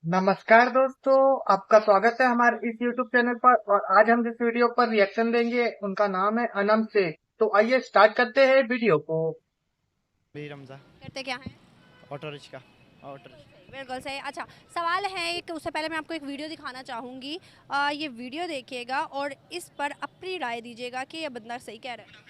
नमस्कार दोस्तों, आपका स्वागत है हमारे इस YouTube चैनल पर। और आज हम जिस वीडियो पर रिएक्शन देंगे उनका नाम है अनम से। तो आइए स्टार्ट करते हैं वीडियो को। भी रमज़ा करते क्या हैं? Auto rickshaw auto rickshaw. बिल्कुल सही। अच्छा, सवाल है एक, उससे पहले मैं आपको एक वीडियो दिखाना चाहूँगी। ये वीडियो देखिएगा और इस पर अपनी राय दीजिएगा कि ये बंदा सही कह रहा है।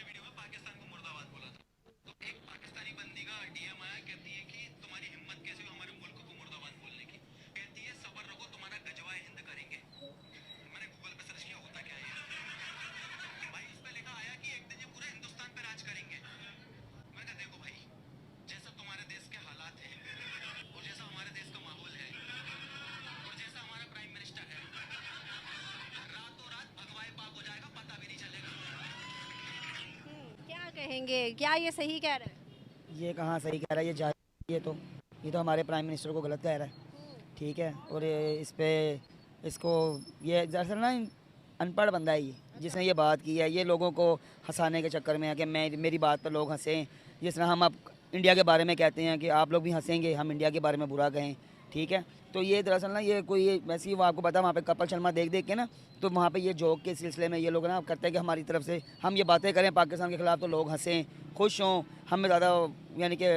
क्या कहेंगे, क्या ये सही कह रहा है? ये कहाँ सही कह रहा है, ये तो हमारे प्राइम मिनिस्टर को गलत कह रहा है। ठीक है, और इस पे इसको ये दरअसल ना अनपढ़ बंदा है ये, जिसने ये बात की है। ये लोगों को हंसाने के चक्कर में है कि मैं मेरी बात पर लोग हंसें। जिस तरह हम अब इंडिया के बारे में कहते हैं कि आप लोग भी हंसेंगे, हम इंडिया के बारे में बुरा कहें। ठीक है, तो ये दरअसल ना ये कोई वैसे ही वो आपको पता है, वहाँ पे कपिल शर्मा देख देख के ना, तो वहाँ पे ये जोक के सिलसिले में ये लोग ना करते हैं कि हमारी तरफ से हम ये बातें करें पाकिस्तान के ख़िलाफ़ तो लोग हंसें, खुश हों, हमें ज़्यादा यानी कि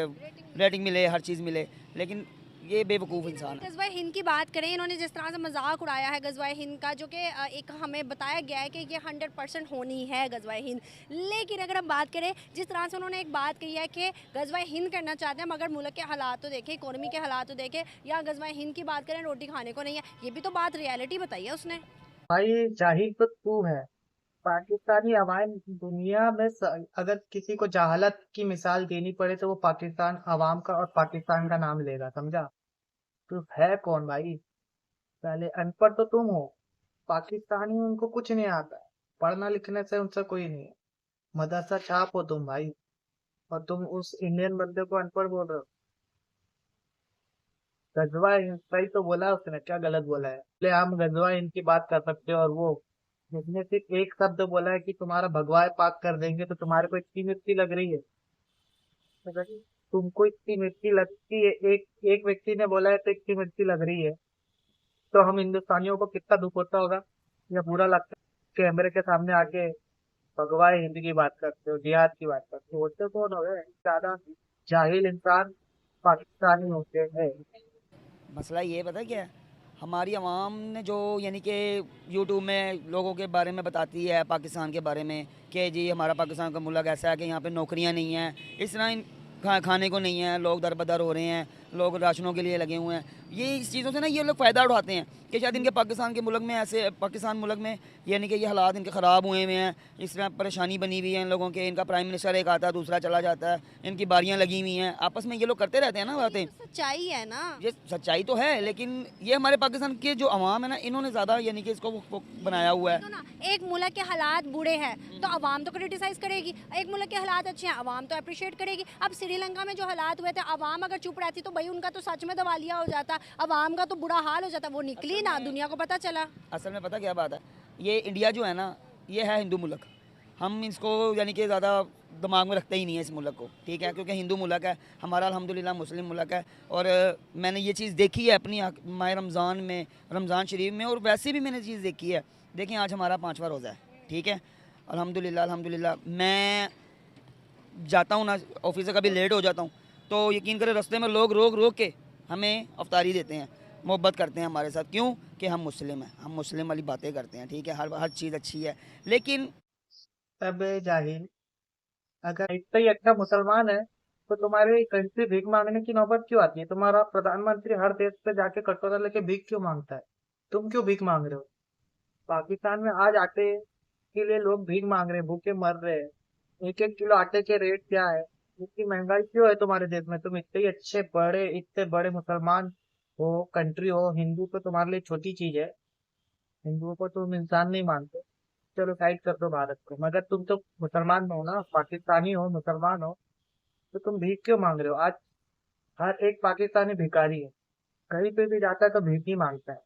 रेटिंग मिले, हर चीज़ मिले। लेकिन ये बेवकूफ़ इंसान है। गजवाए हिंद की बात करें, इन्होंने जिस तरह से मजाक उड़ाया है गजवाए हिंद का, जो कि एक हमें बताया गया है कि ये 100% होनी है गजवाए हिंद। लेकिन अगर हम बात करें, जिस तरह से उन्होंने एक बात कही है कि गजवाए हिंद करना चाहते हैं, मगर मुल्क के हालात तो देखें, इकोनॉमी के हालात तो देखें, या गजवाए हिंद की बात करें रोटी खाने को नहीं है। ये भी तो बात रियलिटी बताई है उसने। भाई जाहिल तो तू है। पाकिस्तानी अवाम दुनिया में अगर किसी को जहालत की मिसाल देनी पड़े तो वो पाकिस्तान अवाम का और पाकिस्तान का नाम लेगा, समझा? तू है कौन भाई? पहले अनपढ़ तो तुम हो। पाकिस्तानी उनको कुछ नहीं आता है। पढ़ना लिखने से उनसे कोई नहीं है। मदरसा छाप हो तुम भाई। और तुम उस इंडियन बंदे को अनपढ़ बोल रहे हो। गजवा हिंद सही तो बोला उसने, क्या गलत बोला है? ले हम गजवा हिंद की बात कर सकते हैं, और वो जिसने सिर्फ एक शब्द बोला है कि तुम्हारा भगवाए पाक कर देंगे, तो तुम्हारे को इतनी मिर्ची लग रही है। मतलब कि तुमको इतनी मिर्ची लगती है, एक एक व्यक्ति ने बोला है तो इतनी मिर्ची लग रही है। तो हम हिंदुस्तानियों को कितना दुख होता होगा, या बुरा लगता है कैमरे के सामने आके भगवाए हिंद की बात करते हो, जिहाद की बात करते हो? होते कौन हो गए ज्यादा जाहिल इंसान? पाकिस्तानी होते हैं। मसला ये पता क्या है, हमारी आवाम ने जो यानी कि यूट्यूब में लोगों के बारे में बताती है पाकिस्तान के बारे में कि जी हमारा पाकिस्तान का मुल्क ऐसा है कि यहाँ पे नौकरियाँ नहीं हैं, इस तरह खाने को नहीं है, लोग दर-बदर हो रहे हैं, लोग राशनों के लिए लगे हुए हैं। ये इस चीज़ों से ना ये लोग फ़ायदा उठाते हैं कि शायद इनके पाकिस्तान के मुल्क में ऐसे पाकिस्तान मुल्क में यानी कि ये हालात इनके ख़राब हुए हुए हैं, इस तरह परेशानी बनी हुई है इन लोगों के। इनका प्राइम मिनिस्टर एक आता है, दूसरा चला जाता है, इनकी बारियाँ लगी हुई हैं, आपस में ये लोग करते रहते हैं ना बातें। सच्चाई है ना। ये सच्चाई तो है, लेकिन ये हमारे पाकिस्तान के जो अवाम है ना, इन्होंने ज़्यादा यानी कि इसको वो बनाया हुआ है। तो ना, एक मुल्क के हालात बुरे हैं तो अवाम तो क्रिटिसाइज करेगी, एक मुल्क के हालात अच्छे हैं अवाम तो अप्रिशिएट करेगी। अब श्रीलंका में जो हालात हुए थे, अवाम अगर चुप रहती तो भाई उनका तो सच में दवालिया हो जाता, अवाम का तो बुरा हाल हो जाता। वो निकली ना, दुनिया को पता चला। असल में पता क्या बात है, ये इंडिया जो है ना, ये है हिंदू मुल्क। हम इसको यानी कि ज़्यादा दिमाग में रखते ही नहीं है इस मुल्क को। ठीक है, क्योंकि हिंदू मुल्क है हमारा, अल्हम्दुलिल्लाह मुस्लिम मुल्क है। और मैंने ये चीज़ देखी है अपनी माह रमज़ान में, रमज़ान शरीफ में, और वैसे भी मैंने चीज़ देखी है। देखिए आज हमारा 5वां रोज़ा है। ठीक है, अल्हम्दुलिल्लाह अल्हम्दुलिल्लाह। मैं जाता हूँ ना ऑफिस से, कभी लेट हो जाता हूँ तो यकीन करें रास्ते में लोग रोक रोक के हमें अफ्तारी देते हैं, मोहब्बत करते हैं हमारे साथ। क्यों? कि हम मुस्लिम हैं, हम मुस्लिम वाली बातें करते हैं। ठीक है, हर हर चीज़ अच्छी है, लेकिन तब जाहिल, अगर इतना ही अच्छा मुसलमान है तो तुम्हारी कंट्री भीख मांगने की नौबत क्यों आती है? तुम्हारा प्रधानमंत्री हर देश पे जाके कटोरा लेके भीख क्यों मांगता है? तुम क्यों भीख मांग रहे हो? पाकिस्तान में आज आटे के लिए लोग भीख मांग रहे हैं, भूखे मर रहे हैं। एक एक किलो आटे के रेट क्या है? इतनी महंगाई क्यों है तुम्हारे देश में? तुम इतने ही अच्छे बड़े, इतने बड़े मुसलमान हो, कंट्री हो, हिंदू तो तुम्हारे लिए छोटी चीज है। हिंदुओं को तुम इंसान नहीं मानते। चलो साइड कर दो भारत को, मगर तुम तो मुसलमान हो ना, पाकिस्तानी हो, मुसलमान हो, तो तुम भीख क्यों मांग रहे हो? आज हर एक पाकिस्तानी भिखारी है, कहीं पे भी जाता है तो भीख ही मांगता है।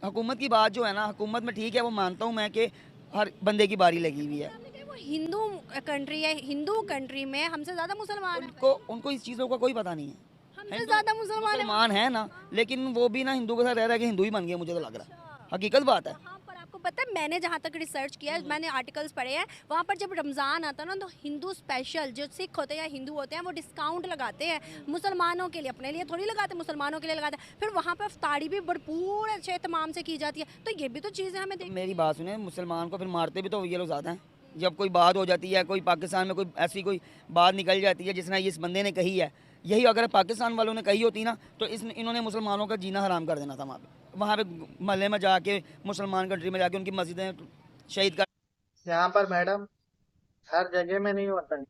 हुकूमत की बात जो है ना, हुकूमत में ठीक है, वो मानता हूँ मैं कि हर बंदे की बारी लगी हुई है। वो हिंदू कंट्री है, हिंदू कंट्री में हमसे ज्यादा मुसलमान है भाई। उनको उनको इस चीज़ों का कोई पता नहीं है। हमसे ज्यादा मुसलमान है मुसलमान है ना, लेकिन वो भी ना हिंदू के साथ रह रहा है कि हिंदू ही बन गए, मुझे तो लग रहा है, हकीकत बात है। वहाँ पर आपको पता है, मैंने जहाँ तक रिसर्च किया है, मैंने आर्टिकल्स पढ़े हैं, वहाँ पर जब रमज़ान आता है ना, तो हिंदू स्पेशल जो सिख होते हैं या हिंदू होते हैं वो डिस्काउंट लगाते हैं मुसलमानों के लिए, अपने लिए थोड़ी लगाते, मुसलमानों के लिए लगाते हैं। फिर वहाँ पर अफ्तारी भी भरपूर अच्छे एहतमाम से की जाती है। तो ये भी तो चीज़ें हमें देख। मेरी बात सुने, मुसलमान को फिर मारते भी तो ये लोग ज़्यादा हैं। जब कोई बात हो जाती है, कोई पाकिस्तान में कोई ऐसी कोई बात निकल जाती है जिसने इस बंदे ने कही है, यही अगर पाकिस्तान वालों ने कही होती ना, तो इन्होंने मुसलमानों का जीना हराम कर देना था। वहाँ पे महल्ले में जाके, मुसलमान कंट्री में जाके उनकी मस्जिदें शहीद कर। यहाँ पर मैडम हर जगह में नहीं होता है।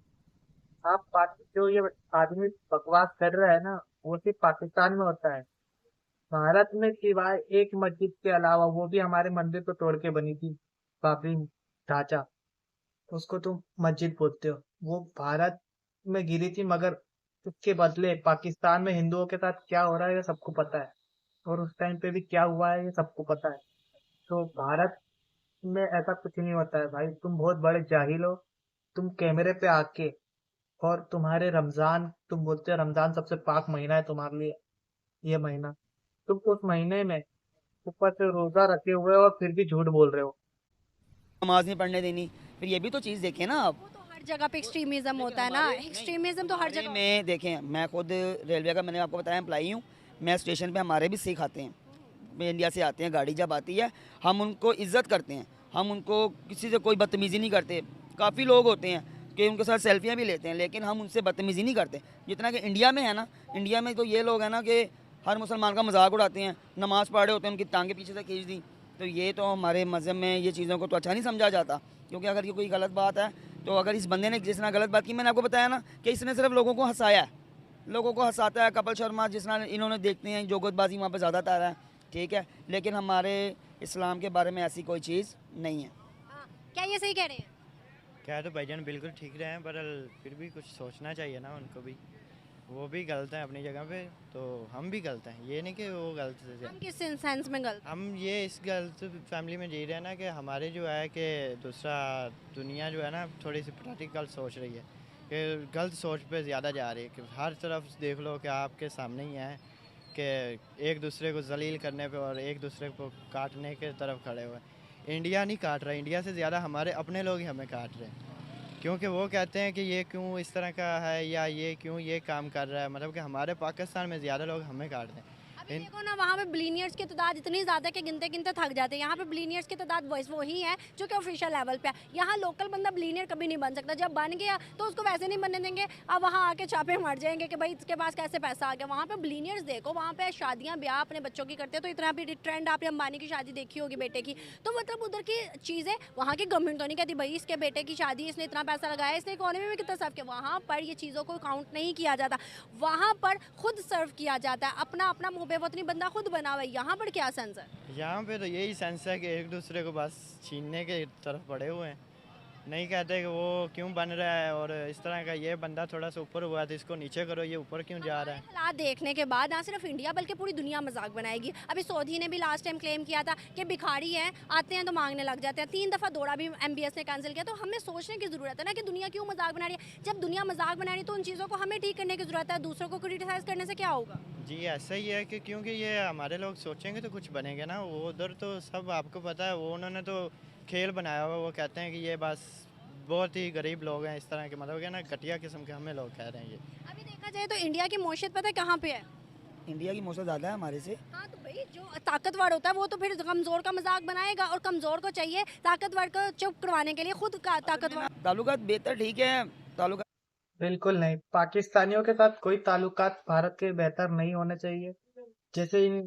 जो ये आदमी बकवास कर रहा है ना, वो सिर्फ पाकिस्तान में होता है। भारत में सिवाय एक मस्जिद के अलावा, वो भी हमारे मंदिर को तोड़ के बनी थी, बाबरी ढांचा, उसको तुम मस्जिद बोलते हो, वो भारत में गिरी थी। मगर उसके बदले पाकिस्तान में हिंदुओं के साथ क्या हो रहा है ये सबको पता है, और उस टाइम पे भी क्या हुआ है ये सबको पता है। तो भारत में ऐसा कुछ नहीं होता है भाई, तुम बहुत बड़े जाहिल हो। तुम कैमरे पे आके, और तुम्हारे रमजान, तुम बोलते हो रमजान सबसे पाक महीना है तुम्हारे लिए, ये महीना, तुम उस महीने में ऊपर से रोजा रखे हुए हो और फिर भी झूठ बोल रहे हो। नमाज नहीं पढ़ने देनी, फिर ये भी तो चीज़ देखें ना आप। वो तो हर जगह पे एक्सट्रीमिज्म होता है ना, एक्सट्रीमिज्म तो हर जगह। में देखें, मैं खुद रेलवे का, मैंने आपको बताया, एम्प्लाई हूँ। मैं स्टेशन पे, हमारे भी सिख आते हैं, मैं इंडिया से आते हैं, गाड़ी जब आती है हम उनको इज्जत करते हैं, हम उनको किसी से कोई बदतमीज़ी नहीं करते। काफ़ी लोग होते हैं कि उनके साथ सेल्फियाँ भी लेते हैं, लेकिन हम उनसे बदतमीज़ी नहीं करते। जितना कि इंडिया में है ना, इंडिया में तो ये लोग हैं ना कि हर मुसलमान का मजाक उड़ाते हैं, नमाज़ पढ़े होते हैं उनकी टांगे पीछे से खींच दी। तो ये तो हमारे मज़हब में ये चीज़ों को तो अच्छा नहीं समझा जाता, क्योंकि अगर ये कोई गलत बात है, तो अगर इस बंदे ने जिस तरह गलत बात की, मैंने आपको बताया ना कि इसने सिर्फ लोगों को हंसाया है, लोगों को हंसाता है। कपिल शर्मा जिस तरह इन्होंने देखते हैं, जोगतबाजी वहाँ पे ज़्यादा तारा है, ठीक है, लेकिन हमारे इस्लाम के बारे में ऐसी कोई चीज़ नहीं है। हाँ, क्या ये सही कह रहे हैं? क्या तो भाईजान बिल्कुल ठीक रहे हैं, पर फिर भी कुछ सोचना चाहिए ना उनको भी। वो भी गलत हैं अपनी जगह पे, तो हम भी गलत हैं, ये नहीं कि वो गलत है। हम किस सेंस में गलत? हम ये इस गलत फैमिली में जी रहे हैं ना कि हमारे जो है कि दूसरा दुनिया जो है ना थोड़ी सी प्रैक्टिकल सोच रही है, कि गलत सोच पे ज़्यादा जा रही है, कि हर तरफ देख लो कि आपके सामने ही है कि एक दूसरे को जलील करने पे और एक दूसरे को काटने के तरफ खड़े हुए हैं। इंडिया नहीं काट रहा, इंडिया से ज़्यादा हमारे अपने लोग ही हमें काट रहे हैं, क्योंकि वो कहते हैं कि ये क्यों इस तरह का है या ये क्यों ये काम कर रहा है, मतलब कि हमारे पाकिस्तान में ज़्यादा लोग हमें काट रहे हैं। अभी देखो ना, वहाँ पे बिलीनियर्स की तादाद इतनी ज़्यादा है कि गिनते गिनते थक जाते हैं। यहाँ पे बिलीनियर्स की तादाद वही है जो कि ऑफिशियल लेवल पे है। यहाँ लोकल बंदा बिलीनियर कभी नहीं बन सकता, जब बन गया तो उसको वैसे नहीं बनने देंगे। अब वहाँ आके छापे मार जाएंगे कि भाई इसके पास कैसे पैसा आ गया। वहाँ पे बिलीनियर्स देखो, वहाँ पे शादियाँ ब्याह अपने बच्चों की करते हैं, तो इतना भी ट्रेंड आपने अंबानी की शादी देखी होगी बेटे की, तो मतलब उधर की चीज़ें वहाँ की गवर्नमेंट तो नहीं कहती भाई इसके बेटे की शादी, इसने इतना पैसा लगाया, इसने इकोनॉमी में कितना सर्व किया। वहाँ पर ये चीज़ों को काउंट नहीं किया जाता, वहाँ पर खुद सर्व किया जाता है, अपना अपना मुँह पे वतनी बंदा खुद बना हुआ है। यहाँ पर क्या सेंस है? यहाँ पे तो यही सेंस है कि एक दूसरे को बस छीनने के तरफ पड़े हुए हैं, नहीं कहते कि वो क्यों बन रहा है और इस तरह का, ये बंदा थोड़ा सा ऊपर हुआ है तो इसको नीचे करो, ये ऊपर क्यों जा रहा है। हालात देखने के बाद ना सिर्फ इंडिया बल्कि पूरी दुनिया मजाक बनाएगी। अभी सऊदी ने भी लास्ट टाइम क्लेम किया था कि भिखारी हैं, आते हैं तो मांगने लग जाते हैं। 3 दफ़ा दौड़ा भी MBS ने कैंसिल किया। तो हमें सोचने की ज़रूरत है ना कि दुनिया क्यों मजाक बना रही है। जब दुनिया मजाक बना रही है तो उन चीज़ों को हमें ठीक करने की ज़रूरत है, दूसरों को क्रिटिसाइज़ करने से क्या होगा। जी ऐसा ही है कि क्योंकि ये हमारे लोग सोचेंगे तो कुछ बनेंगे ना, वो उधर तो सब आपको पता है, वो उन्होंने तो खेल बनाया हुआ। वो कहते हैं कि ये बस बहुत ही गरीब लोग हैं, इस तरह के, मतलब कि ना घटिया किस्म के हमें लोग कह रहे हैं ये। अभी देखा जाए तो इंडिया की मौशियत पता है कहाँ पे है? इंडिया की मौसम ज़्यादा है हमारे से। हाँ, तो भाई जो ताकतवर होता है वो तो फिर कमजोर का मजाक बनाएगा, और कमजोर को चाहिए ताकतवर को चुप करवाने के लिए खुद का ताकतवर। ताल्लुकात बेहतर, ठीक है, ताल्लुकात बिल्कुल नहीं, पाकिस्तानियों के साथ कोई ताल्लुकात भारत के बेहतर नहीं होने चाहिए। जैसे इन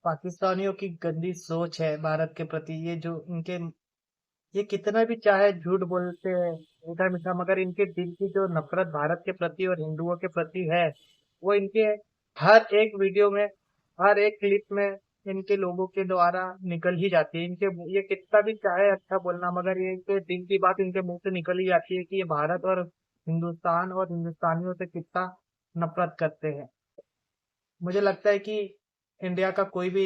पाकिस्तानियों की गंदी सोच है भारत के प्रति, ये कितना भी चाहे झूठ बोलते हैं मीठा मीठा, मगर इनके दिल की जो नफरत भारत के प्रति और हिंदुओं के प्रति है, वो इनके हर एक वीडियो में, हर एक क्लिप में इनके लोगों के द्वारा निकल ही जाती है। ये कितना भी चाहे अच्छा बोलना, मगर ये इनके दिल की बात इनके मुंह से निकल ही जाती है कि ये भारत और हिंदुस्तान और हिंदुस्तानियों से कितना नफरत करते हैं। मुझे लगता है कि इंडिया का कोई भी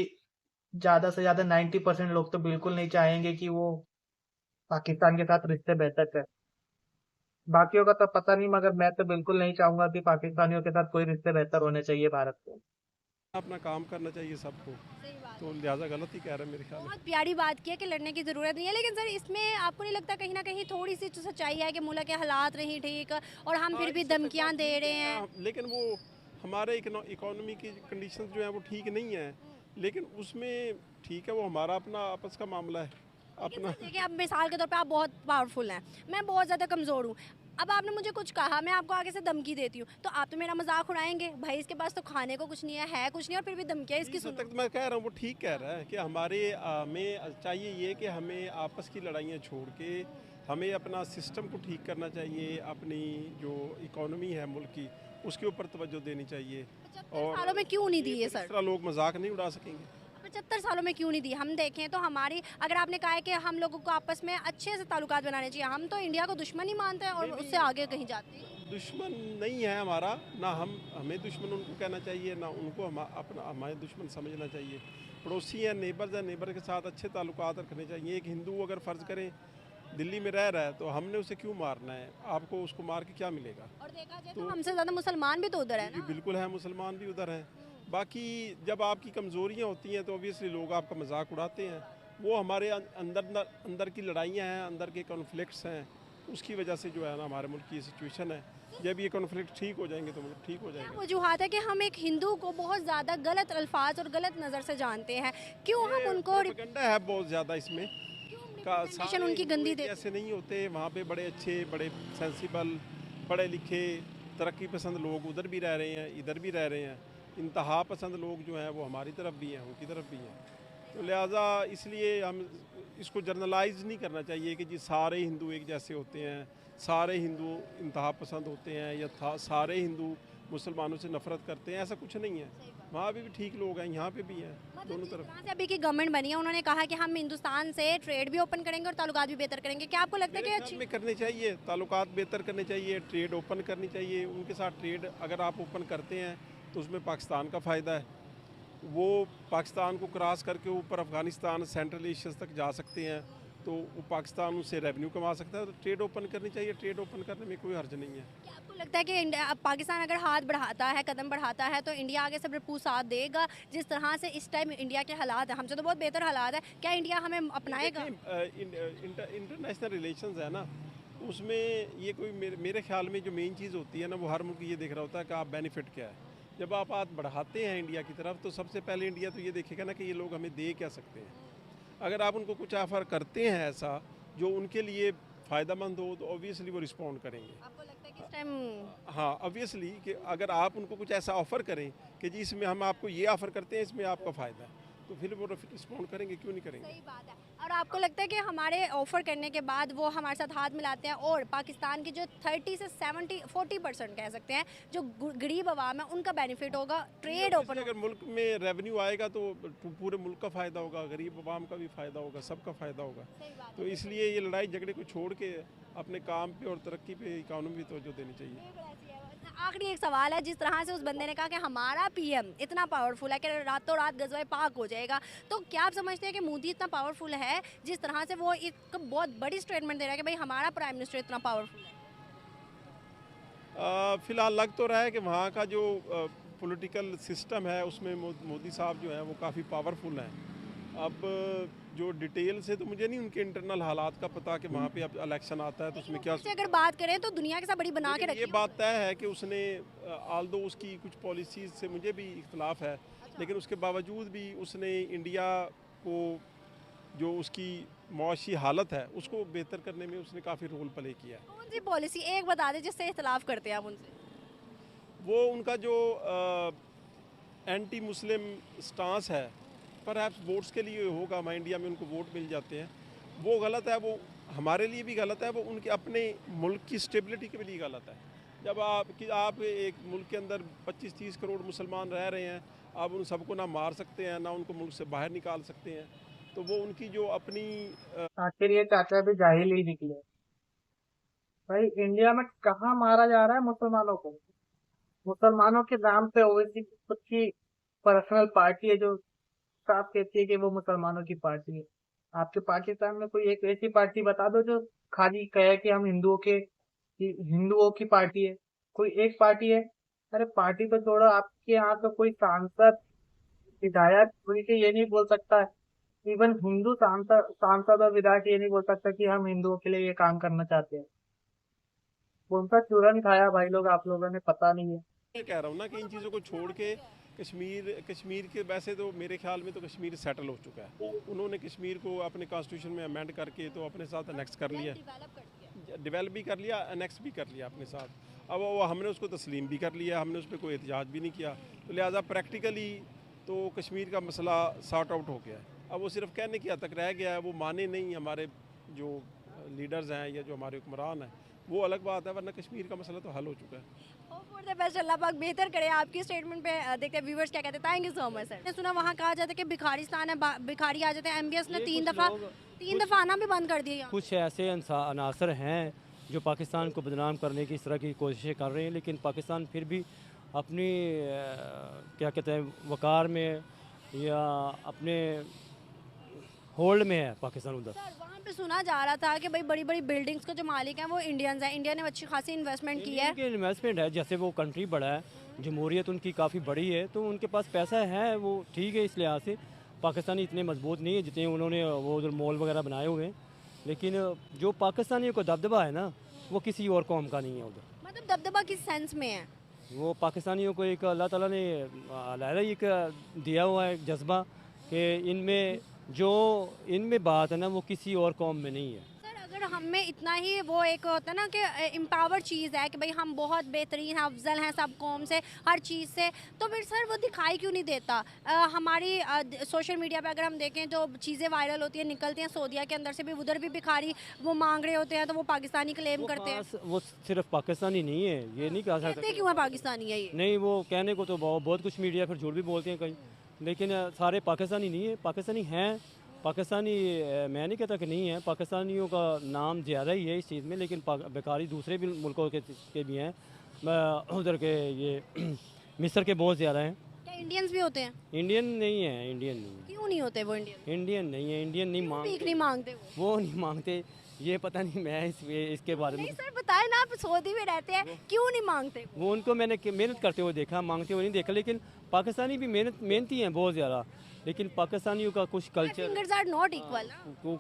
ज्यादा से ज्यादा 90% लोग तो बिल्कुल नहीं चाहेंगे कि वो पाकिस्तान के साथ रिश्ते बेहतर कर। बाकियों का तो पता नहीं, मगर मैं तो बिल्कुल नहीं चाहूंगा कि पाकिस्तानियों के साथ कोई रिश्ते बेहतर होने चाहिए भारत को। अपना काम करना चाहिए सबको, सही बात तो लिहाजा गलत ही कह रहे हैं मेरे ख्याल में। बहुत प्यारी बात की है कि लड़ने की ज़रूरत नहीं है, लेकिन सर इसमें आपको नहीं लगता कहीं ना कहीं थोड़ी सी जो सच्चाई है कि मुल्क के हालात नहीं ठीक और हम हाँ, फिर भी इससे तक धमकियां बात दे ठीक रहे है, हैं? लेकिन वो हमारे इकोनॉमी की कंडीशन जो है वो ठीक नहीं है, लेकिन उसमें ठीक है, वो हमारा अपना आपस का मामला है लेकिन अपना। सर देखिए, अब मिसाल के तौर पे आप बहुत पावरफुल हैं, मैं बहुत ज़्यादा कमज़ोर हूँ। अब आपने मुझे कुछ कहा, मैं आपको आगे से धमकी देती हूँ, तो आप तो मेरा मजाक उड़ाएंगे, भाई इसके पास तो खाने को कुछ नहीं है कुछ नहीं, और फिर भी धमकियाँ इसकी इस हद सुनो। तक तो मैं कह रहा हूँ वो ठीक कह रहा है कि हमारे हमें चाहिए ये कि हमें आपस की लड़ाइयाँ छोड़ के हमें अपना सिस्टम को ठीक करना चाहिए, अपनी जो इकोनॉमी है मुल्क की उसके ऊपर तवज्जो देनी चाहिए। 75 और सालों में क्यों नहीं ये दिए फिर इस सर? तरह लोग मजाक नहीं उड़ा सकेंगे। 75 सालों में क्यों नहीं दी? हम देखें तो हमारी, अगर आपने कहा है कि हम लोगों को आपस में अच्छे से ताल्लुकात बनाने चाहिए, हम तो इंडिया को दुश्मन ही मानते हैं और नहीं, उससे आगे कहीं जाते हैं। दुश्मन नहीं है हमारा, ना हमें दुश्मन उनको कहना चाहिए, ना उनको अपना हमारे दुश्मन समझना चाहिए। पड़ोसी हैं, नेबर्स हैं, नेबर के साथ अच्छे ताल्लुकात रखने चाहिए। एक हिंदू अगर फ़र्ज़ करें दिल्ली में रह रहा है तो हमने उसे क्यों मारना है? आपको उसको मार के क्या मिलेगा? और देखा जाए तो हमसे ज़्यादा मुसलमान भी तो उधर है जी ना। बिल्कुल है, मुसलमान भी उधर हैं। बाकी जब आपकी कमज़ोरियाँ होती हैं तो ऑब्वियसली लोग आपका मजाक उड़ाते हैं। वो हमारे अंदर अंदर की लड़ाइयाँ हैं, अंदर के कॉन्फ्लिक्ट्स हैं, उसकी वजह से जो है ना हमारे मुल्क की सिचुएशन है। जब ये कॉन्फ्लिक्ट ठीक हो जाएंगे तो मुल्क ठीक हो क्या जाएगा। वजूहत है कि हम एक हिंदू को बहुत ज़्यादा गलत अल्फाज और गलत नज़र से जानते हैं? क्यों हम उनको प्रोपेगेंडा है बहुत ज़्यादा इसमें का। रिप्रेजेंटेशन सारे उनकी हिंदू गंदी एक देते जैसे नहीं होते, वहाँ पे बड़े अच्छे, बड़े सेंसिबल, पढ़े लिखे, तरक्की पसंद लोग उधर भी रह रहे हैं, इधर भी रह रहे हैं। इंतहा पसंद लोग जो हैं वो हमारी तरफ भी हैं, उनकी तरफ भी हैं। तो लिहाजा इसलिए हम इसको जर्नलाइज नहीं करना चाहिए कि जी सारे हिंदू एक जैसे होते हैं, सारे हिंदू इंतहा पसंद होते हैं, या सारे हिंदू मुसलमानों से नफ़रत करते हैं। ऐसा कुछ नहीं है, वहाँ पे भी ठीक लोग हैं, यहाँ पे भी हैं, दोनों तरफ। तरह से अभी की गवर्नमेंट बनी है, उन्होंने कहा कि हम हिंदुस्तान से ट्रेड भी ओपन करेंगे और ताल्लुकात भी बेहतर करेंगे। क्या आपको लगता है मेरे कि ख्याल अच्छी? में करने चाहिए, ताल्लुकात बेहतर करने चाहिए, ट्रेड ओपन करनी चाहिए उनके साथ। ट्रेड अगर आप ओपन करते हैं तो उसमें पाकिस्तान का फ़ायदा है, वो पाकिस्तान को क्रॉस करके ऊपर अफ़गानिस्तान, सेंट्रल एशिया तक जा सकते हैं, तो वो पाकिस्तान उससे रेवेन्यू कमा सकता है। तो ट्रेड ओपन करनी चाहिए, ट्रेड ओपन करने में कोई हर्ज नहीं है। क्या आपको लगता है कि इंडिया, अब पाकिस्तान अगर हाथ बढ़ाता है, कदम बढ़ाता है, तो इंडिया आगे से भरपूर साथ देगा? जिस तरह से इस टाइम इंडिया के हालात हैं, हमसे तो बहुत बेहतर हालात है, क्या इंडिया हमें अपनाएगा? इंटरनेशनल रिलेशंस है ना, उसमें ये कोई मेरे ख्याल में जो मेन चीज़ होती है ना, वो हर मुल्क ये देख रहा होता है कि आप बेनिफिट क्या है। जब आप हाथ बढ़ाते हैं इंडिया की तरफ तो सबसे पहले इंडिया तो ये देखेगा ना कि ये लोग हमें दे क्या सकते हैं। अगर आप उनको कुछ ऑफ़र करते हैं ऐसा जो उनके लिए फ़ायदेमंद हो तो ऑब्वियसली वो रिस्पॉन्ड करेंगे। आपको लगता है कि इस टाइम? हाँ, ऑब्वियसली कि अगर आप उनको कुछ ऐसा ऑफ़र करें कि जी इसमें हम आपको ये ऑफ़र करते हैं, इसमें आपका फ़ायदा है, तो फिर वो रिस्पॉन्ड करेंगे, क्यों नहीं करेंगे? सही बात है। और आपको लगता है कि हमारे ऑफर करने के बाद वो हमारे साथ हाथ मिलाते हैं और पाकिस्तान की जो 30 से 70 40% कह सकते हैं जो गरीब आवाम है उनका बेनिफिट होगा, ट्रेड ओपन अगर मुल्क में रेवेन्यू आएगा तो पूरे मुल्क का फ़ायदा होगा, गरीब आवाम का भी फ़ायदा होगा, सबका फ़ायदा होगा। तो इसलिए ये लड़ाई झगड़े को छोड़ के अपने काम पे और तरक्की पे, इकानमी पे तवज्जो देनी चाहिए। आखिरी एक सवाल है, जिस तरह से उस बंदे ने कहा कि हमारा पीएम इतना पावरफुल है कि रातों रात गजवाए पाक हो जाएगा, तो क्या आप समझते हैं कि मोदी इतना पावरफुल है जिस तरह से वो एक बहुत बड़ी स्टेटमेंट दे रहा है कि भाई हमारा प्राइम मिनिस्टर इतना पावरफुल है? फ़िलहाल लग तो रहा है कि वहाँ का जो पॉलिटिकल सिस्टम है उसमें मोदी साहब जो हैं वो काफ़ी पावरफुल हैं। अब जो डिटेल से तो मुझे नहीं उनके इंटरनल हालात का पता कि वहाँ पे अब इलेक्शन आता है तो उसमें क्या। से अगर बात करें तो दुनिया के साथ बड़ी बना के लेकिन रखी ये है। बात तय है कि उसने आल्दो उसकी कुछ पॉलिसीज़ से मुझे भी इख्तलाफ है, लेकिन उसके बावजूद भी उसने इंडिया को जो उसकी मुआशी हालत है उसको बेहतर करने में उसने काफ़ी रोल प्ले किया है। कौन सी पॉलिसी एक बता दें जिससे इख्तलाफ करते हैं आप उनसे? वो उनका जो एंटी मुस्लिम स्टांस है, परहैप्स वोट्स के लिए होगा, हमारे इंडिया में उनको वोट मिल जाते हैं, वो गलत है, वो हमारे लिए भी गलत है, वो उनके अपने मुल्क की स्टेबिलिटी के लिए गलत है। जब आप एक मुल्क के अंदर 25-30 करोड़ मुसलमान रह रहे हैं, आप उन सबको ना मार सकते हैं, ना उनको मुल्क से बाहर निकाल सकते हैं, तो वो उनकी जो अपनी आखिर ये चाचा भी जाहिल ही निकले। भाई इंडिया में कहाँ मारा जा रहा है मुसलमानों को? मुसलमानों के नाम पे ओवैसी खुद की पर्सनल पार्टी है जो साफ कहती है कि वो मुसलमानों की पार्टी है। आपके पाकिस्तान में कोई एक ऐसी पार्टी बता दो जो खाली कहे कि हम हिंदुओं के कि हिंदुओं की पार्टी है, कोई एक पार्टी है। अरे पार्टी तो छोड़ो, आपके यहाँ का कोई सांसद विधायक कोई के ये नहीं बोल सकता है, इवन हिंदू सांसद सांसद और विधायक ये नहीं बोल सकता कि हम हिंदुओं के लिए ये काम करना चाहते हैं। कौन सा चूरन खाया भाई लोग आप लोगों ने, पता नहीं है। मैं कह रहा हूँ ना कि इन चीज़ों को छोड़ के कश्मीर के वैसे तो मेरे ख्याल में तो कश्मीर सेटल हो चुका है। उन्होंने कश्मीर को अपने कॉन्स्टिट्यूशन में अमेंड करके तो अपने साथ अनेक्स कर लिया, डेवलप भी कर लिया, अनेक्स भी कर लिया अपने साथ। अब वो हमने उसको तस्लीम भी कर लिया, हमने उस पर कोई एहतजाज भी नहीं किया, तो लिहाजा प्रैक्टिकली तो कश्मीर का मसला सॉर्ट आउट हो गया है। अब वो सिर्फ कहने की हद तक रह गया है, वो माने नहीं हमारे जो लीडर्स हैं या जो हमारे हुक्मरान हैं, वो अलग बात है, वरना कश्मीर का मसला तो हल हो चुका है। होप फॉर द बेस्ट, अल्लाह पाक बेहतर करे। आपकी स्टेटमेंट पे देखते हैं व्यूवर्स क्या कहते हैं। Thank you so much sir. मैंने सुना वहाँ कहा जाता है कि भिखारिस्तान है, भिखारी आ जाते हैं। एमबीएस ने तीन दफ़ा आना भी बंद कर दिया। कुछ ऐसे अनासर हैं जो पाकिस्तान को बदनाम करने की इस तरह की कोशिशें कर रहे हैं, लेकिन पाकिस्तान फिर भी अपनी क्या कहते हैं वकार में या अपने होल्ड में है पाकिस्तान उधर। सर वहाँ पे सुना जा रहा था कि भाई बड़ी बड़ी बिल्डिंग्स के जो मालिक हैं वो इंडियंस हैं, इंडिया ने अच्छी खासी इन्वेस्टमेंट की है। उनकी इन्वेस्टमेंट है, जैसे वो कंट्री बड़ा है, जमहूरियत उनकी काफ़ी बड़ी है, तो उनके पास पैसा है, वो ठीक है। इस लिहाज से पाकिस्तानी इतने मजबूत नहीं है जितने उन्होंने वो उधर मॉल वगैरह बनाए हुए हैं, लेकिन जो पाकिस्तानियों को दबदबा है ना, वो किसी और कौम का नहीं है उधर। मतलब दबदबा किस सेंस में है? वो पाकिस्तानियों को एक अल्लाह ताला ने अलहदा एक दिया हुआ है जज्बा कि इनमें बात है ना, वो किसी और कौम में नहीं है। सर अगर हम में इतना ही वो एक होता है ना कि एम्पावर चीज़ है कि भाई हम बहुत बेहतरीन हैं, अफजल हैं सब कौम से, हर चीज़ से, तो फिर सर वो दिखाई क्यों नहीं देता? हमारी सोशल मीडिया पे अगर हम देखें जो चीज़ें वायरल होती हैं, निकलती हैं सऊदीया के अंदर से भी, उधर भी भिखारी वो मांग रहे होते हैं, तो वो पाकिस्तानी क्लेम करते हैं। वो सिर्फ पाकिस्तानी नहीं है, ये नहीं कहा कहते सकते। क्यों है पाकिस्तानी है ये? नहीं, वो कहने को तो बहुत कुछ मीडिया फिर झूठ भी बोलते हैं कहीं, लेकिन सारे पाकिस्तानी नहीं है। पाकिस्तानी हैं, पाकिस्तानी मैं नहीं कहता कि नहीं है, पाकिस्तानियों का नाम ज़्यादा ही है इस चीज़ में, लेकिन बेकारी दूसरे भी मुल्कों के भी हैं, उधर के ये मिस्र के बहुत ज़्यादा हैं। क्या इंडियंस भी होते हैं? इंडियन नहीं है, इंडियन नहीं है, क्यों नहीं होते वो इंडियन? इंडियन नहीं है, इंडियन नहीं भीख नहीं मांगते वो नहीं मांगते, ये पता नहीं, मैं इसके बारे में। नहीं सर बताए ना, आप सऊदी में रहते हैं, क्यों नहीं मांगते? वो उनको मैंने मेहनत करते हुए देखा, मांगते हुए नहीं देखा, लेकिन पाकिस्तानी भी मेहनती हैं बहुत ज़्यादा, लेकिन पाकिस्तानियों का कुछ culture, fingers are not equal.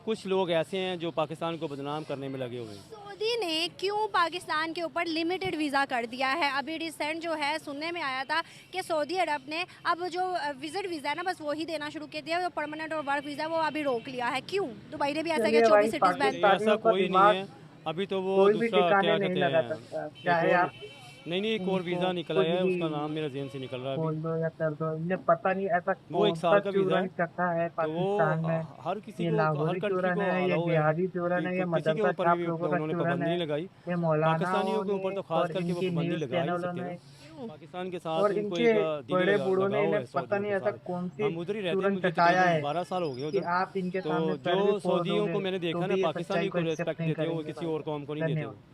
कुछ लोग ऐसे हैं जो पाकिस्तान को बदनाम करने में लगे हुए हैं। सऊदी ने क्यों पाकिस्तान के ऊपर लिमिटेड वीज़ा कर दिया है? अभी रिसेंट जो है सुनने में आया था कि सऊदी अरब ने अब जो विजिट वीज़ा है ना, बस वही देना शुरू कर दिया, जो परमानेंट और वर्क वीज़ा वो अभी रोक लिया है। क्यों? दुबई ने भी ऐसा किया, 24 सिटीज बैन। ऐसा कोई नहीं है अभी, तो वो दूसरा क्या कहते हैं, चाहे आप नहीं एक और वीज़ा निकला है, उसका नाम मेरा ज़हन से निकल रहा है बोल अभी। दो या कर दो, इन्हें पता नहीं ऐसा वो एक कौन साल सा का वीज़ा चूरन है, चखा है तो वो पाकिस्तान में। हर किसी ये को, हर लाहौरी कंट्री चूरन को है, ये अलाउ है बिहारी चूरन है, कि ये किसी के मदरसा ऊपर छाप भी लोगों का उन्होंने चूरन पाबंदी नहीं है, लगाई। ये मौलानाओं पाकिस्तानियों के ऊपर ने तो खास और करके वो इनकी पाबंदी न्यूज़ लगा ही चैनलों सकते ने हैं। पाकिस्तान के साथ और उनको इनके एक बड़े बूढ़ों ने लगाव इन्हें है पता नहीं सऊदियों ऐसा के साथ। कौन सी हम उधर ही रहते हैं, चूरन मुझे चटाया तकरीबन है 12 साल हो गए कि उधर, आप इनके तो सामने सर जो भी फोड़ सऊदियों दोगे को मैंने तो देखा भी ना, ये पाकिस्तानी सच्चाई को को एक्सेप्ट रिस्पेक्ट नहीं देते हुए करेंगे। किसी और कौम को नहीं देते धन्यवाद। हुए।